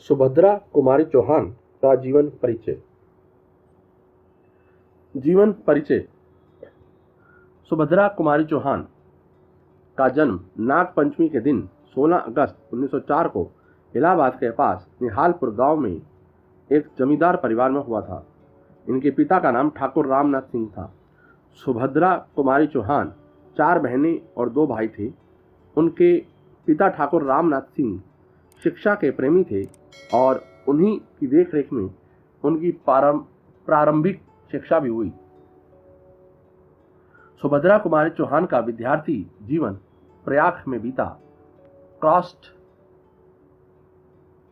सुभद्रा कुमारी चौहान का जीवन परिचय। जीवन परिचय। सुभद्रा कुमारी चौहान का जन्म नाग पंचमी के दिन 16 अगस्त 1904 को इलाहाबाद के पास निहालपुर गांव में एक जमींदार परिवार में हुआ था। इनके पिता का नाम ठाकुर रामनाथ सिंह था। सुभद्रा कुमारी चौहान 4 बहनें और 2 भाई थे। उनके पिता ठाकुर रामनाथ सिंह शिक्षा के प्रेमी थे और उन्हीं की देखरेख में उनकी प्रारंभिक शिक्षा भी हुई। सुभद्रा कुमारी चौहान का विद्यार्थी जीवन प्रयाग में बीता।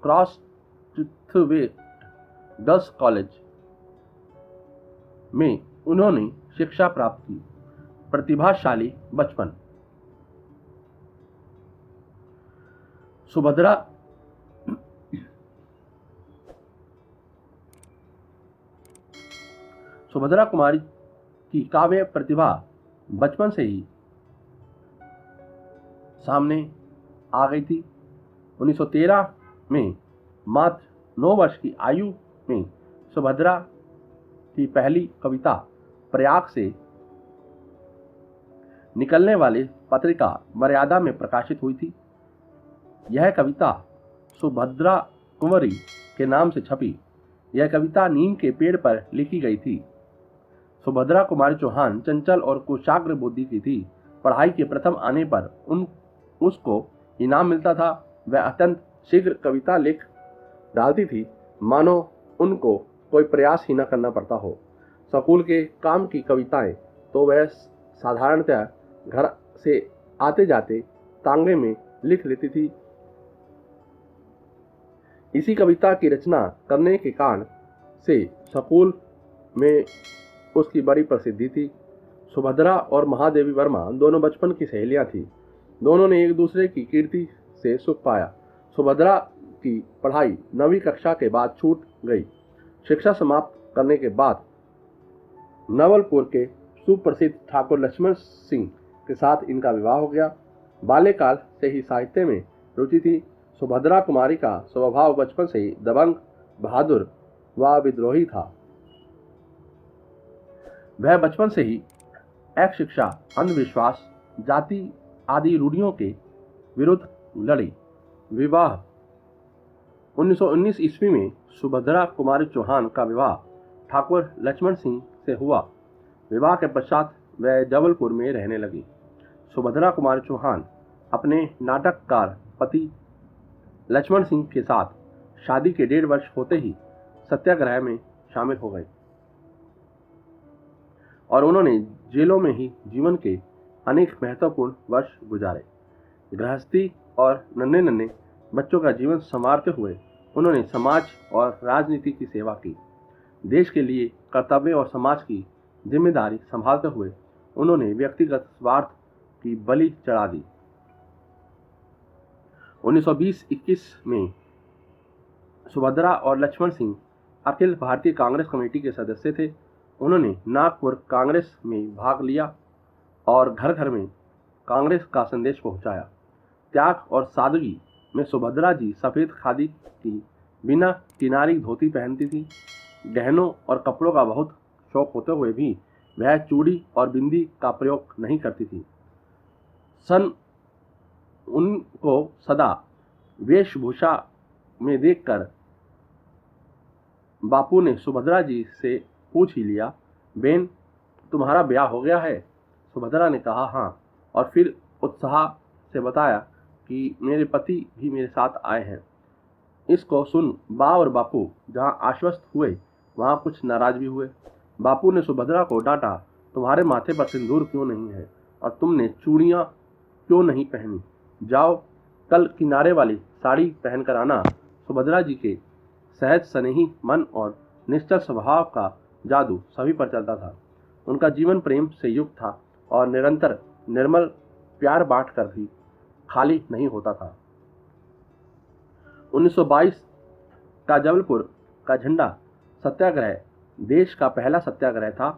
क्रॉसवे गर्ल्स कॉलेज में उन्होंने शिक्षा प्राप्त की। प्रतिभाशाली बचपन। सुभद्रा कुमारी की काव्य प्रतिभा बचपन से ही सामने आ गई थी। 1913 में मात्र 9 वर्ष की आयु में सुभद्रा की पहली कविता प्रयाग से निकलने वाली पत्रिका मर्यादा में प्रकाशित हुई थी। यह कविता सुभद्रा कुंवरी के नाम से छपी। यह कविता नीम के पेड़ पर लिखी गई थी। सुभद्रा कुमारी चौहान चंचल और कुशाग्र बुद्धि की थी। पढ़ाई के प्रथम आने पर उसको इनाम मिलता था। वह अत्यंत शीघ्र कविता लिख डालती थी, मानो उनको कोई प्रयास ही न करना पड़ता हो। स्कूल के काम की कविताएं तो वह साधारणतः घर से आते जाते तांगे में लिख लेती थी। इसी कविता की रचना करने के कारण से स्कूल में उसकी बड़ी प्रसिद्धि थी। सुभद्रा और महादेवी वर्मा दोनों बचपन की सहेलियां थीं। दोनों ने एक दूसरे की कीर्ति से सुख पाया। सुभद्रा की पढ़ाई 9वीं कक्षा के बाद छूट गई। शिक्षा समाप्त करने के बाद नवलपुर के सुप्रसिद्ध ठाकुर लक्ष्मण सिंह के साथ इनका विवाह हो गया। बाल्यकाल से ही साहित्य में रुचि थी। सुभद्रा कुमारी का स्वभाव बचपन से ही दबंग, बहादुर व विद्रोही था। वह बचपन से ही शिक्षा, अंधविश्वास, जाति आदि रूढ़ियों के विरुद्ध लड़ी। विवाह 1919 ईस्वी में सुभद्रा कुमारी चौहान का विवाह ठाकुर लक्ष्मण सिंह से हुआ। विवाह के पश्चात वह जबलपुर में रहने लगी। सुभद्रा कुमारी चौहान अपने नाटककार पति लक्ष्मण सिंह के साथ शादी के 1.5 वर्ष होते ही सत्याग्रह में शामिल हो गए और उन्होंने जेलों में ही जीवन के अनेक महत्वपूर्ण वर्ष गुजारे। गृहस्थी और नन्हे बच्चों का जीवन संवारते हुए उन्होंने समाज और राजनीति की सेवा की। देश के लिए कर्तव्य और समाज की जिम्मेदारी संभालते हुए उन्होंने व्यक्तिगत स्वार्थ की बलि चढ़ा दी। 1920-21 में सुभद्रा और लक्ष्मण सिंह अखिल भारतीय कांग्रेस कमेटी के सदस्य थे। उन्होंने नागपुर कांग्रेस में भाग लिया और घर घर में कांग्रेस का संदेश पहुंचाया। त्याग और सादगी में सुभद्रा जी सफ़ेद खादी की बिना किनारी धोती पहनती थी। गहनों और कपड़ों का बहुत शौक होते हुए भी वह चूड़ी और बिंदी का प्रयोग नहीं करती थी। उनको सदा वेशभूषा में देखकर बापू ने सुभद्रा जी से पूछ ही लिया, बेन तुम्हारा ब्याह हो गया है? सुभद्रा ने कहा हाँ, और फिर उत्साह से बताया कि मेरे पति भी मेरे साथ आए हैं। इसको सुन बा और बापू जहाँ आश्वस्त हुए वहाँ कुछ नाराज भी हुए। बापू ने सुभद्रा को डांटा, तुम्हारे माथे पर सिंदूर क्यों नहीं है और तुमने चूड़ियाँ क्यों नहीं पहनी? जाओ कल किनारे वाली साड़ी पहनकर आना। सुभद्रा जी के सहज स्नेही मन और निश्चल स्वभाव का जादू सभी पर चलता था। उनका जीवन प्रेम से युक्त था और निरंतर निर्मल प्यार बांटकर भी खाली नहीं होता था। 1922 का जबलपुर का झंडा सत्याग्रह देश का पहला सत्याग्रह था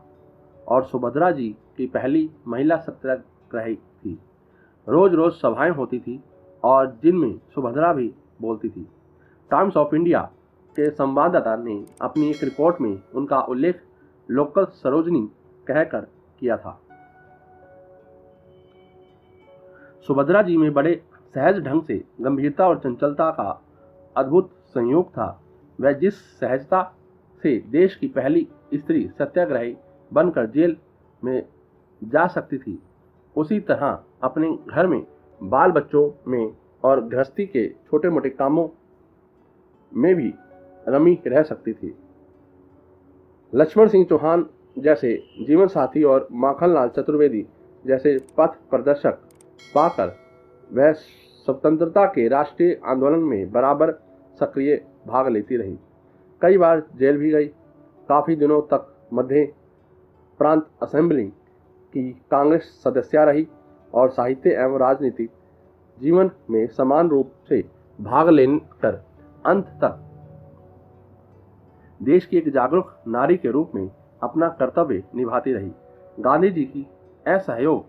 और सुभद्रा जी की पहली महिला सत्याग्रही थी। रोज रोज सभाएं होती थी और जिनमें सुभद्रा भी बोलती थी। टाइम्स ऑफ इंडिया के संवाददाता ने अपनी एक रिपोर्ट में उनका उल्लेख लोकल सरोजनी कहकर किया था। सुभद्रा जी में बड़े सहज ढंग से गंभीरता और चंचलता का अद्भुत संयोग था। वह जिस सहजता से देश की पहली स्त्री सत्याग्रही बनकर जेल में जा सकती थी, उसी तरह अपने घर में बाल बच्चों में और गृहस्थी के छोटे मोटे कामों में भी रमी रह सकती थी। लक्ष्मण सिंह चौहान जैसे जीवन साथी और माखनलाल चतुर्वेदी जैसे पथ प्रदर्शक पाकर वह स्वतंत्रता के राष्ट्रीय आंदोलन में बराबर सक्रिय भाग लेती रही। कई बार जेल भी गई। काफ़ी दिनों तक मध्य प्रांत असेंबली की कांग्रेस सदस्या रही और साहित्य एवं राजनीतिक जीवन में समान रूप से भाग लेकर अंत तक देश की एक जागरूक नारी के रूप में अपना कर्तव्य निभाती रही। गांधी जी की असहयोग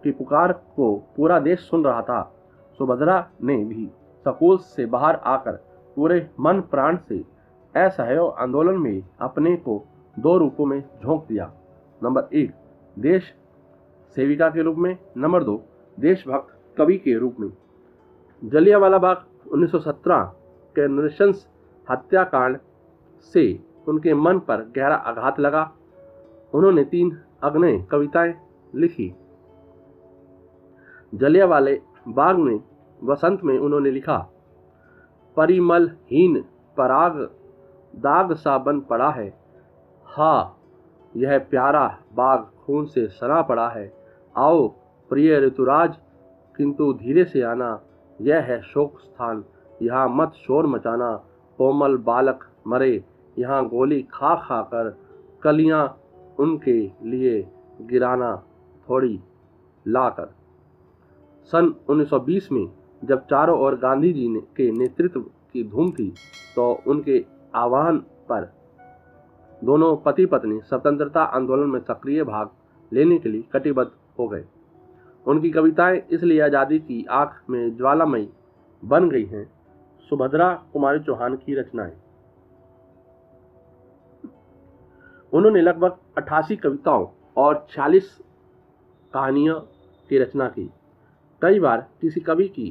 की पुकार को पूरा देश सुन रहा था। सुभद्रा ने भी स्कूल से बाहर आकर पूरे मन प्राण से असहयोग आंदोलन में अपने को दो रूपों में झोंक दिया। नंबर 1 देश सेविका के रूप में, नंबर 2 देशभक्त कवि के रूप में। जलियांवाला बाग 1917 के नृशंस हत्याकांड से उनके मन पर गहरा आघात लगा। उन्होंने 3 अग्नि कविताएं लिखी। जलियांवाले बाग में वसंत में उन्होंने लिखा, परिमलहीन पराग दाग सा बन पड़ा है, हा यह प्यारा बाग खून से सना पड़ा है। आओ प्रिय ऋतुराज किंतु धीरे से आना, यह है शोक स्थान, यहाँ मत शोर मचाना। कोमल बालक मरे यहाँ गोली खा खा कर, कलियां उनके लिए गिराना थोड़ी लाकर। सन 1920 में जब चारों ओर गांधी जी के नेतृत्व की धूम थी, तो उनके आह्वान पर दोनों पति पत्नी स्वतंत्रता आंदोलन में सक्रिय भाग लेने के लिए कटिबद्ध हो गए। उनकी कविताएं इसलिए आज़ादी की आंख में ज्वालामयी बन गई हैं। सुभद्रा कुमारी चौहान की रचनाएं। उन्होंने लगभग 88 कविताओं और 46 कहानियों की रचना की। कई बार किसी कवि की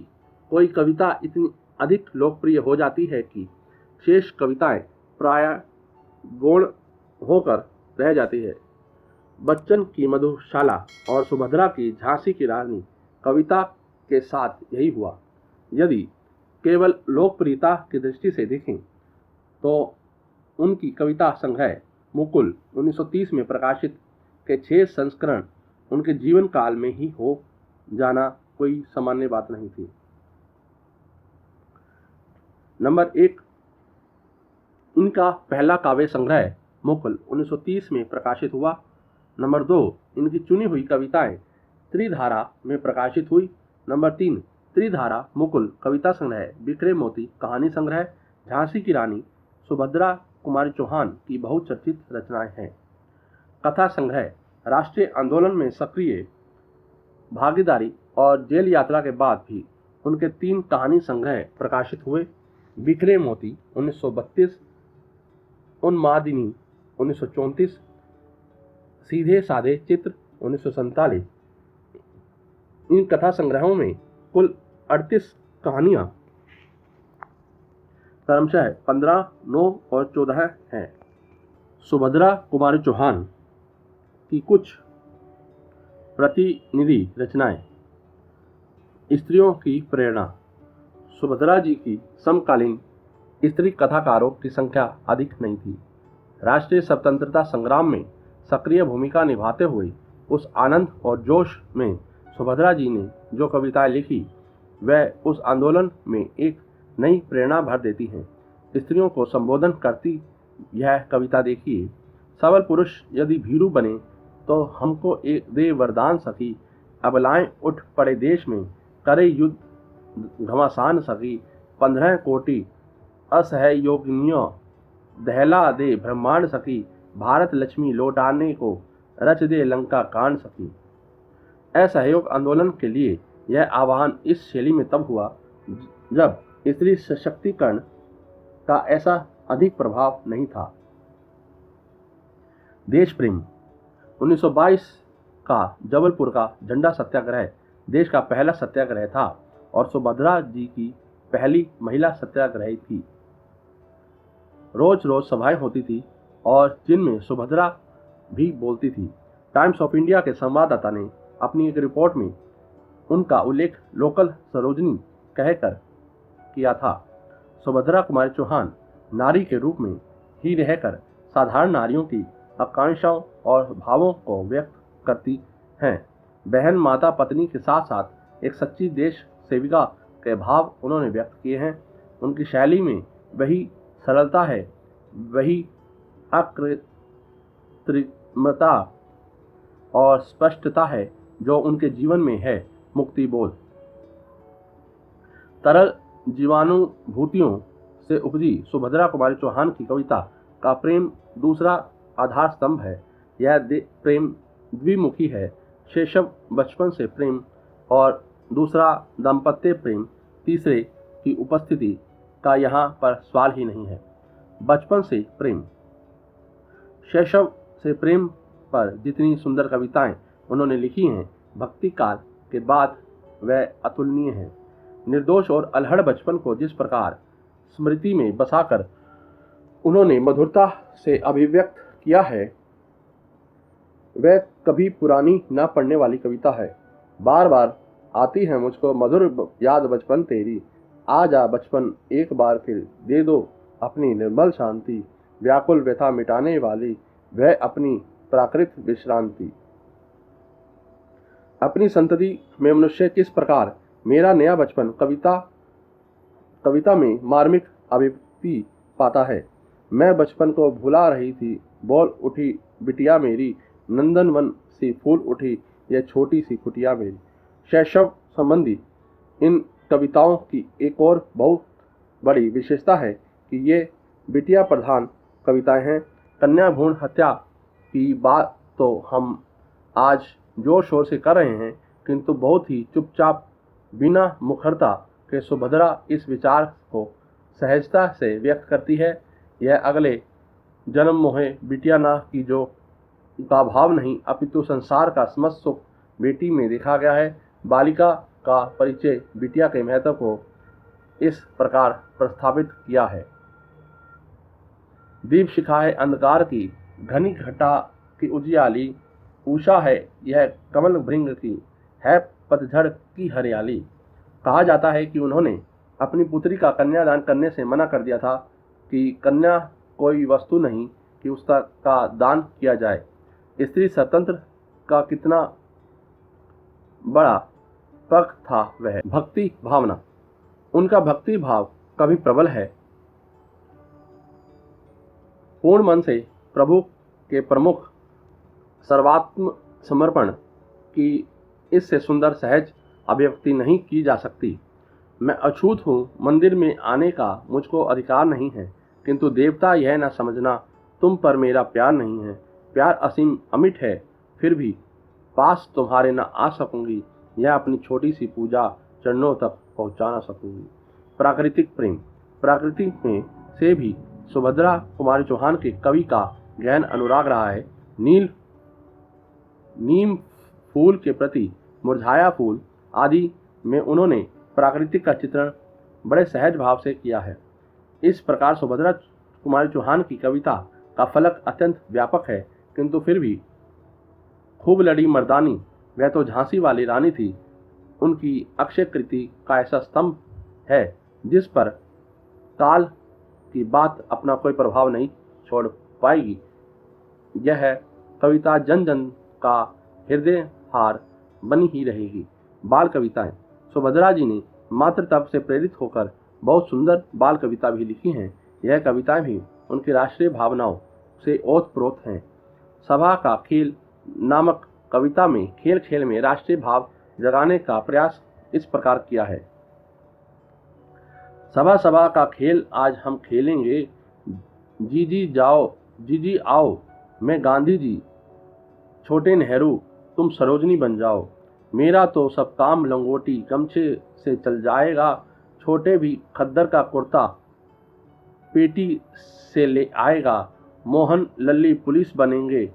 कोई कविता इतनी अधिक लोकप्रिय हो जाती है कि शेष कविताएं प्रायः गौण होकर रह जाती है। बच्चन की मधुशाला और सुभद्रा की झांसी की रानी कविता के साथ यही हुआ। यदि केवल लोकप्रियता की दृष्टि से देखें तो उनकी कविता संग्रह मुकुल 1930 में प्रकाशित के 6 संस्करण उनके जीवन काल में ही हो जाना कोई सामान्य बात नहीं थी। नंबर 1 इनका पहला काव्य संग्रह मुकुल 1930 में प्रकाशित हुआ। नंबर 2 इनकी चुनी हुई कविताएं त्रिधारा में प्रकाशित हुई। नंबर 3 त्रिधारा मुकुल कविता संग्रह, बिखरे मोती कहानी संग्रह, झांसी की रानी सुभद्रा कुमारी चौहान की बहुचर्चित रचनाएं हैं। कथा संग्रह राष्ट्रीय आंदोलन में सक्रिय भागीदारी और जेल यात्रा के बाद भी उनके 3 कहानी संग्रह प्रकाशित हुए। बिखरे मोती 1932, उन्मादिनी 1934, सीधे साधे चित्र 1947। इन कथा संग्रहों में कुल 38 कहानियां क्रमशः 15, 9 और 14 हैं। सुभद्रा कुमारी चौहान की कुछ प्रतिनिधि रचनाएं। स्त्रियों की प्रेरणा। सुभद्रा जी की समकालीन स्त्री कथाकारों की संख्या अधिक नहीं थी। राष्ट्रीय स्वतंत्रता संग्राम में सक्रिय भूमिका निभाते हुए उस आनंद और जोश में सुभद्रा जी ने जो कविताएं लिखी, वह उस आंदोलन में एक नई प्रेरणा भर देती हैं। स्त्रियों को संबोधन करती यह कविता देखिए। सबल पुरुष यदि भीरू बने तो हमको एक दे वरदान सखी, अबलाएं उठ पड़े देश में, करे युद्ध घमासान सखी, 15 कोटि असहयोगिनियों दहला दे ब्रह्मांड सखी, भारत लक्ष्मी लौटाने को रच दे लंका कांड सखी। असहयोग आंदोलन के लिए यह आह्वान इस शैली में तब हुआ जब स्त्री सशक्तिकरण का ऐसा अधिक प्रभाव नहीं था। देश प्रेम। 1922 का जबलपुर का झंडा सत्याग्रह देश का पहला सत्याग्रह था और सुभद्रा जी की पहली महिला सत्याग्रही थी। रोज रोज सभाएं होती थी और जिनमें सुभद्रा भी बोलती थी। टाइम्स ऑफ इंडिया के संवाददाता ने अपनी एक रिपोर्ट में उनका उल्लेख लोकल सरोजनी कहकर किया था। सुभद्रा कुमारी चौहान नारी के रूप में ही रहकर साधारण नारियों की आकांक्षाओं और भावों को व्यक्त करती हैं। बहन, माता, पत्नी के साथ साथ एक सच्ची देश सेविका के भाव उन्होंने व्यक्त किए हैं। उनकी शैली में वही सरलता है, वही अकृत्रिमता और स्पष्टता है जो उनके जीवन में है। मुक्ति बोध। तरल जीवानुभूतियों से उपजी सुभद्रा कुमारी चौहान की कविता का प्रेम दूसरा आधार स्तंभ है। यह प्रेम द्विमुखी है। शैशव बचपन से प्रेम और दूसरा दाम्पत्य प्रेम, तीसरे की उपस्थिति का यहाँ पर सवाल ही नहीं है। बचपन से प्रेम। शैशव से प्रेम पर जितनी सुंदर कविताएं उन्होंने लिखी हैं, भक्ति काल के बाद वह अतुलनीय हैं। निर्दोष और अलहड़ बचपन को जिस प्रकार स्मृति में बसाकर उन्होंने मधुरता से अभिव्यक्त किया है, वह कभी पुरानी न पड़ने वाली कविता है। बार बार आती है मुझको मधुर याद बचपन तेरी, आ जा बचपन एक बार फिर, दे दो अपनी निर्मल शांति, व्याकुल व्यथा मिटाने वाली वह अपनी प्राकृत विश्रांति। अपनी संतति में मनुष्य किस प्रकार मेरा नया बचपन कविता में मार्मिक अभिव्यक्ति पाता है। मैं बचपन को भुला रही थी, बोल उठी बिटिया मेरी, नंदनवन सी फूल उठी यह छोटी सी कुटिया मेरी। शैशव संबंधी इन कविताओं की एक और बहुत बड़ी विशेषता है कि ये बिटिया प्रधान कविताएं हैं। कन्या भ्रूण हत्या की बात तो हम आज जोर शोर से कर रहे हैं, किंतु बहुत ही चुपचाप बिना मुखरता के सुभद्रा इस विचार को सहजता से व्यक्त करती है। यह अगले जन्म मोहे बिटिया ना की जो का भाव नहीं, अपितु संसार का समस्त सुख बेटी में देखा गया है। बालिका का परिचय बिटिया के महत्व को इस प्रकार प्रस्थापित किया है। दीप शिखा है अंधकार की, घनी घटा की उजियाली, उषा है यह कमल भृंग की, है पतझड़ की हरियाली। कहा जाता है कि उन्होंने अपनी पुत्री का कन्यादान करने से मना कर दिया था कि कन्या कोई वस्तु नहीं कि उसका दान किया जाए। स्त्री स्वतंत्र का कितना बड़ा पक्ष था वह। भक्ति भावना। उनका भक्ति भाव कभी प्रबल है। पूर्ण मन से प्रभु के प्रमुख सर्वात्म समर्पण की इससे सुंदर सहज अभिव्यक्ति नहीं की जा सकती। मैं अछूत हूँ, मंदिर में आने का मुझको अधिकार नहीं है, किंतु देवता यह न समझना तुम पर मेरा प्यार नहीं है। प्यार असीम अमिट है, फिर भी पास तुम्हारे न आ सकूंगी, यह अपनी छोटी सी पूजा चरणों तक पहुंचा न सकूंगी। प्राकृतिक प्रेम। प्रकृति में से भी सुभद्रा कुमारी चौहान के कवि का गहन अनुराग रहा है। नीम फूल के प्रति मुरझाया फूल आदि में उन्होंने प्राकृतिक का चित्रण बड़े सहज भाव से किया है। इस प्रकार सुभद्रा कुमारी चौहान की कविता का फलक अत्यंत व्यापक है, किंतु फिर भी खूब लड़ी मर्दानी, वह तो झांसी वाली रानी थी। उनकी अक्षय कृति का ऐसा स्तंभ है जिस पर काल की बात अपना कोई प्रभाव नहीं छोड़ पाएगी। यह कविता जन जन का हृदय हार बनी ही रहेगी। बाल कविताएं। सुभद्रा जी ने मात्र तप से प्रेरित होकर बहुत सुंदर बाल कविता भी लिखी हैं। यह कविताएं भी उनकी राष्ट्रीय भावनाओं से ओतप्रोत हैं। सभा का खेल नामक कविता में खेल खेल में राष्ट्रीय भाव जगाने का प्रयास इस प्रकार किया है। सभा सभा का खेल आज हम खेलेंगे, जी आओ, मैं गांधी जी, छोटे नेहरू तुम सरोजनी बन जाओ। मेरा तो सब काम लंगोटी गमछे से चल जाएगा, छोटे भी खद्दर का कुर्ता पेटी से ले आएगा, मोहन लल्ली पुलिस बनेंगे,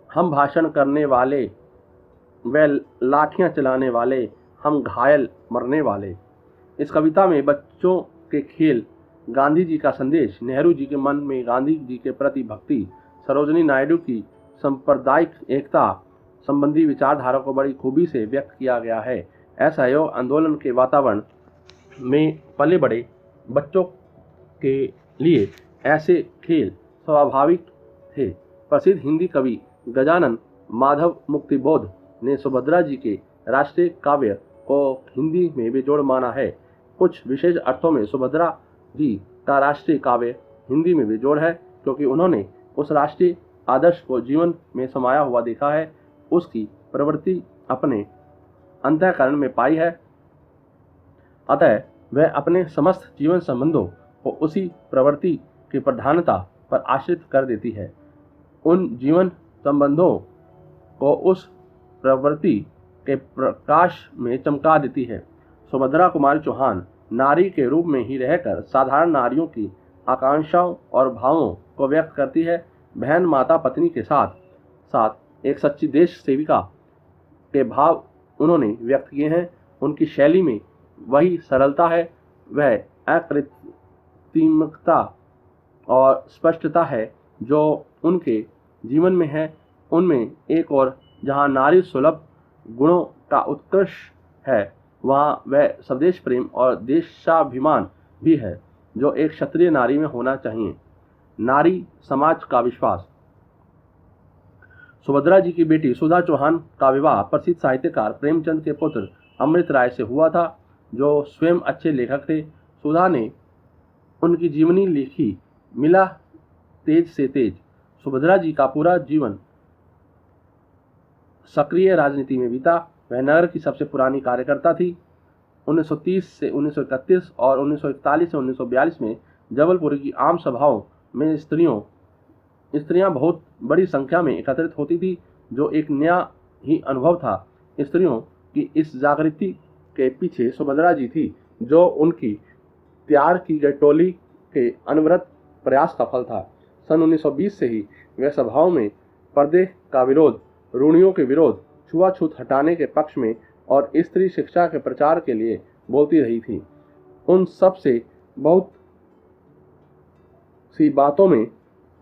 हम भाषण करने वाले, वे लाठियां चलाने वाले, हम घायल मरने वाले। इस कविता में बच्चों के खेल, गांधी जी का संदेश, नेहरू जी के मन में गांधी जी के प्रति भक्ति, सरोजिनी नायडू की सांप्रदायिक एकता संबंधी विचारधारा को बड़ी खूबी से व्यक्त किया गया है। असहयोग आंदोलन के वातावरण में पले बड़े बच्चों के लिए ऐसे खेल स्वाभाविक थे। प्रसिद्ध हिंदी कवि गजानन माधव मुक्तिबोध ने सुभद्रा जी के राष्ट्रीय काव्य को हिंदी में बेजोड़ माना है। कुछ विशेष अर्थों में सुभद्रा जी का राष्ट्रीय काव्य हिंदी में बेजोड़ है, क्योंकि उन्होंने उस राष्ट्रीय आदर्श को जीवन में समाया हुआ देखा है, उसकी प्रवृत्ति अपने अंतःकरण में पाई है, अतः वह अपने समस्त जीवन संबंधों को उसी प्रवृत्ति की प्रधानता पर आश्रित कर देती है, उन जीवन संबंधों को उस प्रवृत्ति के प्रकाश में चमका देती है। सुभद्रा कुमारी चौहान नारी के रूप में ही रहकर साधारण नारियों की आकांक्षाओं और भावों को व्यक्त करती है। बहन, माता, पत्नी के साथ साथ एक सच्ची देश सेविका के भाव उन्होंने व्यक्त किए हैं। उनकी शैली में वही सरलता है, वह अकृत्रिमता और स्पष्टता है जो उनके जीवन में है। उनमें एक और जहाँ नारी सुलभ गुणों का उत्कर्ष है, वहाँ वह स्वदेश प्रेम और देशाभिमान भी है जो एक क्षत्रिय नारी में होना चाहिए। नारी समाज का विश्वास। सुभद्रा जी की बेटी सुधा चौहान का विवाह प्रसिद्ध साहित्यकार प्रेमचंद के पुत्र अमृत राय से हुआ था, जो स्वयं अच्छे लेखक थे। सुधा ने उनकी जीवनी लिखी मिला तेज से तेज। सुभद्रा जी का पूरा जीवन सक्रिय राजनीति में बीता। वह नगर की सबसे पुरानी कार्यकर्ता थी। 1930 से 1931 और 1941 से 1942 में जबलपुर की आम सभाओं में स्त्रियां बहुत बड़ी संख्या में एकत्रित होती थी, जो एक नया ही अनुभव था। स्त्रियों की इस जागृति के पीछे सुभद्रा जी थी, जो उनकी तैयार की गई टोली के अनवरत प्रयास का फल था। सन 1920 से ही वह सभाओं में पर्दे का विरोध, रूढ़ियों के विरोध, छुआछूत हटाने के पक्ष में और स्त्री शिक्षा के प्रचार के लिए बोलती रही थी। उन सब से बहुत सी बातों में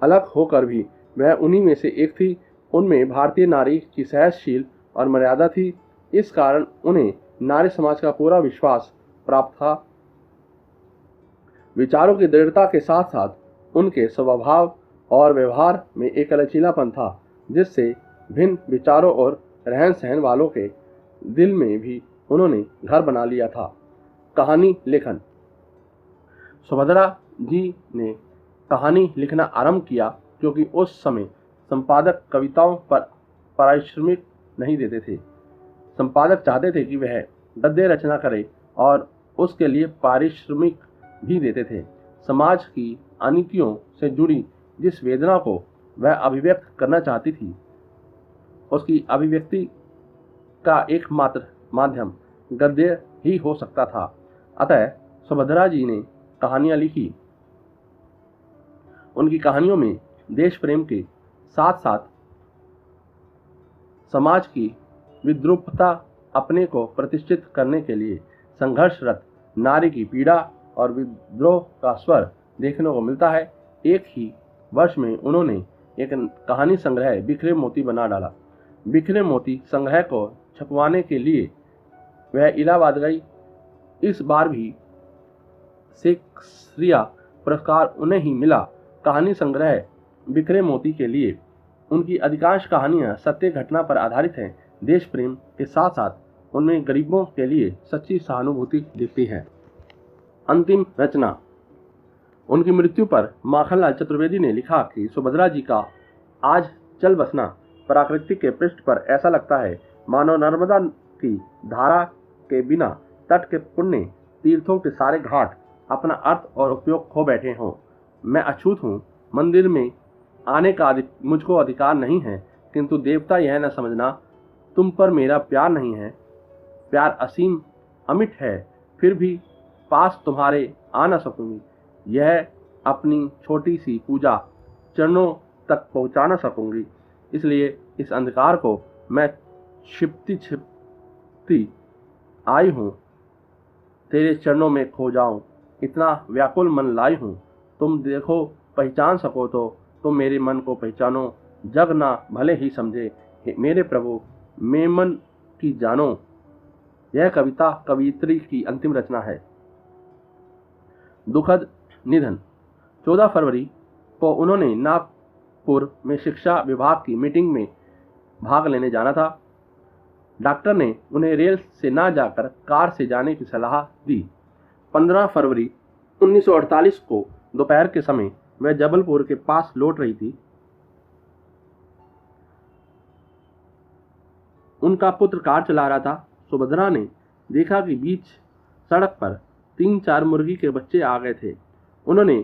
अलग होकर भी वह उन्हीं में से एक थी। उनमें भारतीय नारी की सहनशील और मर्यादा थी। इस कारण उन्हें नारी समाज का पूरा विश्वास प्राप्त था। विचारों की दृढ़ता के साथ साथ उनके स्वभाव और व्यवहार में एक लचीलापन था, जिससे भिन्न विचारों और रहन सहन वालों के दिल में भी उन्होंने घर बना लिया था। कहानी लेखन। सुभद्रा जी ने कहानी लिखना आरंभ किया क्योंकि उस समय संपादक कविताओं पर पारिश्रमिक नहीं देते थे। संपादक चाहते थे कि वह गद्य रचना करे और उसके लिए पारिश्रमिक भी देते थे। समाज की अनीतियों से जुड़ी जिस वेदना को वह अभिव्यक्त करना चाहती थी, उसकी अभिव्यक्ति का एकमात्र माध्यम गद्य ही हो सकता था। अतः सुभद्रा जी ने कहानियां लिखी। उनकी कहानियों में देश प्रेम के साथ साथ समाज की विद्रूपता, अपने को प्रतिष्ठित करने के लिए संघर्षरत नारी की पीड़ा और विद्रोह का स्वर देखने को मिलता है। एक ही वर्ष में उन्होंने एक कहानी संग्रह बिखरे मोती बना डाला। बिखरे मोती संग्रह को छपवाने के लिए वह इलाहाबाद गई। इस बार भी शेक्सपियर पुरस्कार उन्हें ही मिला। कहानी संग्रह बिखरे मोती के लिए उनकी अधिकांश कहानियां सत्य घटना पर आधारित हैं। देश प्रेम के साथ साथ उनमें गरीबों के लिए सच्ची सहानुभूति दिखती है। अंतिम रचना। उनकी मृत्यु पर माखनलाल चतुर्वेदी ने लिखा कि सुभद्रा जी का आज चल बसना प्रकृति के पृष्ठ पर ऐसा लगता है मानो नर्मदा की धारा के बिना तट के पुण्य तीर्थों के सारे घाट अपना अर्थ और उपयोग खो बैठे हों। मैं अछूत हूँ, मंदिर में आने का मुझको अधिकार नहीं है, किंतु देवता यह न समझना तुम पर मेरा प्यार नहीं है, प्यार असीम अमिट है, फिर भी पास तुम्हारे आ न सकूंगी। यह अपनी छोटी सी पूजा चरणों तक पहुंचा न सकूंगी। इसलिए इस अंधकार को मैं छिपती छिपती आई हूँ, तेरे चरणों में खो जाऊं, इतना व्याकुल मन लाई हूँ। तुम देखो पहचान सको तो तुम मेरे मन को पहचानो, जग ना भले ही समझे हे मेरे प्रभु मेमन की जानो। यह कविता कवियत्री की अंतिम रचना है। दुखद निधन। 14 फरवरी को उन्होंने नागपुर में शिक्षा विभाग की मीटिंग में भाग लेने जाना था। डॉक्टर ने उन्हें रेल से ना जाकर कार से जाने की सलाह दी। 15 फरवरी 1948 को दोपहर के समय वह जबलपुर के पास लौट रही थी। उनका पुत्र कार चला रहा था। सुभद्रा ने देखा कि बीच सड़क पर 3-4 मुर्गी के बच्चे आ गए थे। उन्होंने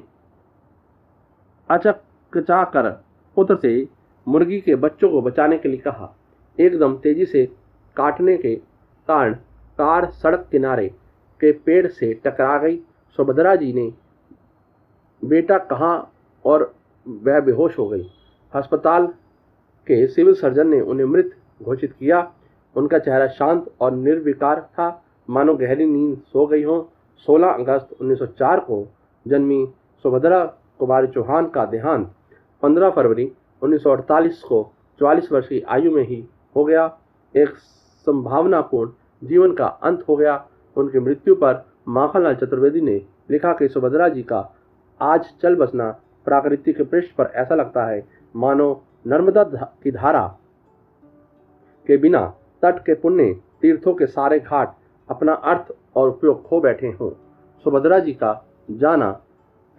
अचकचा कर पुत्र से मुर्गी के बच्चों को बचाने के लिए कहा। एकदम तेजी से काटने के कारण कार सड़क किनारे के पेड़ से टकरा गई। सुभद्रा जी ने बेटा कहाँ और वह बेहोश हो गई। अस्पताल के सिविल सर्जन ने उन्हें मृत घोषित किया। उनका चेहरा शांत और निर्विकार था, मानो गहरी नींद सो गई हो। 16 अगस्त 1904 को जन्मी सुभद्रा कुमारी चौहान का देहांत 15 फरवरी 1948 को 44 वर्ष की आयु में ही हो गया। एक संभावनापूर्ण जीवन का अंत हो गया। उनकी मृत्यु पर माखनलाल चतुर्वेदी ने लिखा कि सुभद्रा जी का आज चल बसना प्राकृतिक पृष्ठ पर ऐसा लगता है मानो नर्मदा की धारा के बिना तट के पुण्य तीर्थों के सारे घाट अपना अर्थ और उपयोग खो बैठे हों। सुभद्रा जी का जाना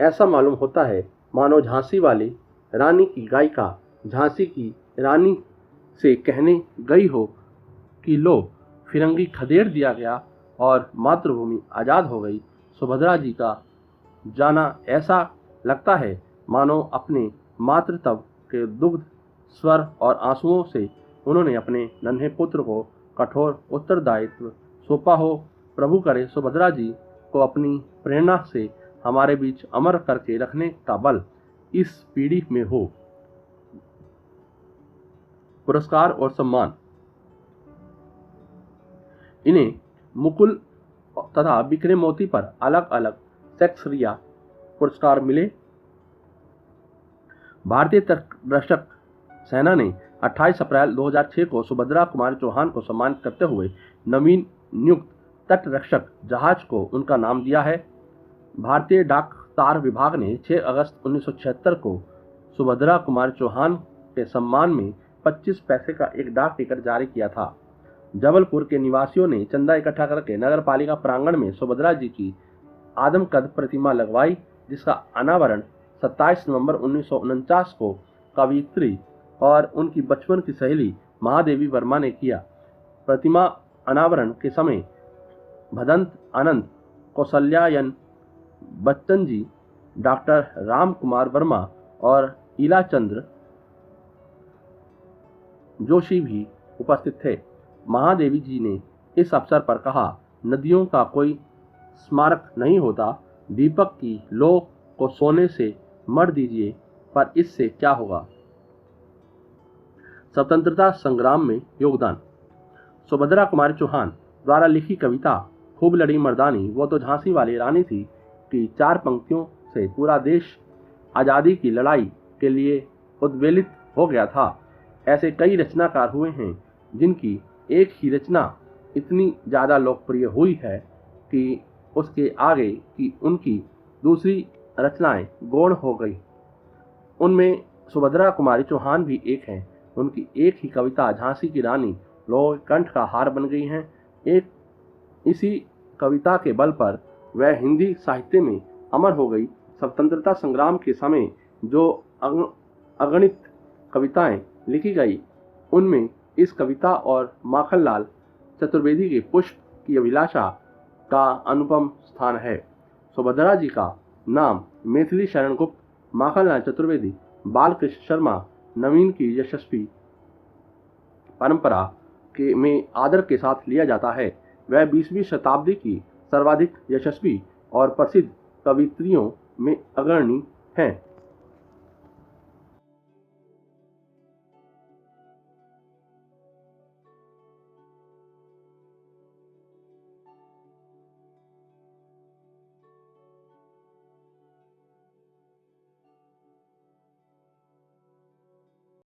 ऐसा मालूम होता है मानो झांसी वाली रानी की गायिका झांसी की रानी से कहने गई हो कि लो फिरंगी खदेड़ दिया गया और मातृभूमि आज़ाद हो गई। सुभद्रा जी का जाना ऐसा लगता है मानो अपने मातृत्व के दुग्ध स्वर और आंसुओं से उन्होंने अपने नन्हे पुत्र को कठोर उत्तरदायित्व सौंपा हो। प्रभु करे सुभद्रा जी को अपनी प्रेरणा से हमारे बीच अमर करके रखने का बल इस पीढ़ी में हो। पुरस्कार और सम्मान। इन्हें मुकुल तथा बिखरे मोती पर अलग अलग सेक्सरिया पुरस्कार मिले। भारतीय तटरक्षक सेना ने 28 अप्रैल 2006 को सुभद्रा कुमारी चौहान को सम्मानित करते हुए नवीन नियुक्त तटरक्षक जहाज को उनका नाम दिया है। भारतीय डाक तार विभाग ने 6 अगस्त 1976 को सुभद्रा कुमारी चौहान के सम्मान में 25 पैसे का एक डाक टिकट जारी किया था। जबलपुर के निवासियों ने चंदा इकट्ठा करके नगर पालिका प्रांगण में सुभद्रा जी की आदमकद प्रतिमा लगवाई, जिसका अनावरण 27 नवंबर 1949 को कवियत्री और उनकी बचपन की सहेली महादेवी वर्मा ने किया। प्रतिमा अनावरण के समय भदंत आनंद, कौशल्यायन बच्चन जी, डॉक्टर राम कुमार वर्मा और इला चंद्र जोशी भी उपस्थित थे। महादेवी जी ने इस अवसर पर कहा, नदियों का कोई स्मारक नहीं होता, दीपक की लौ को सोने से मढ़ दीजिए, पर इससे क्या होगा। स्वतंत्रता संग्राम में योगदान। सुभद्रा कुमारी चौहान द्वारा लिखी कविता खूब लड़ी मर्दानी वो तो झांसी वाली रानी थी कि 4 पंक्तियों से पूरा देश आज़ादी की लड़ाई के लिए उद्वेलित हो गया था। ऐसे कई रचनाकार हुए हैं जिनकी एक ही रचना इतनी ज़्यादा लोकप्रिय हुई है कि उसके आगे की उनकी दूसरी रचनाएं गौण हो गई। उनमें सुभद्रा कुमारी चौहान भी एक हैं। उनकी एक ही कविता झांसी की रानी लोग कंठ का हार बन गई हैं। एक इसी कविता के बल पर वह हिंदी साहित्य में अमर हो गई। स्वतंत्रता संग्राम के समय जो अगणित कविताएं लिखी गई, उनमें इस कविता और माखनलाल चतुर्वेदी के पुष्प की अभिलाषा का अनुपम स्थान है। सुभद्रा जी का नाम मैथिली शरण गुप्त, माखनलाल चतुर्वेदी, बालकृष्ण शर्मा, नवीन की यशस्वी परंपरा में आदर के साथ लिया जाता है। वह 20वीं शताब्दी की सर्वाधिक यशस्वी और प्रसिद्ध कवियत्रियों में अग्रणी हैं।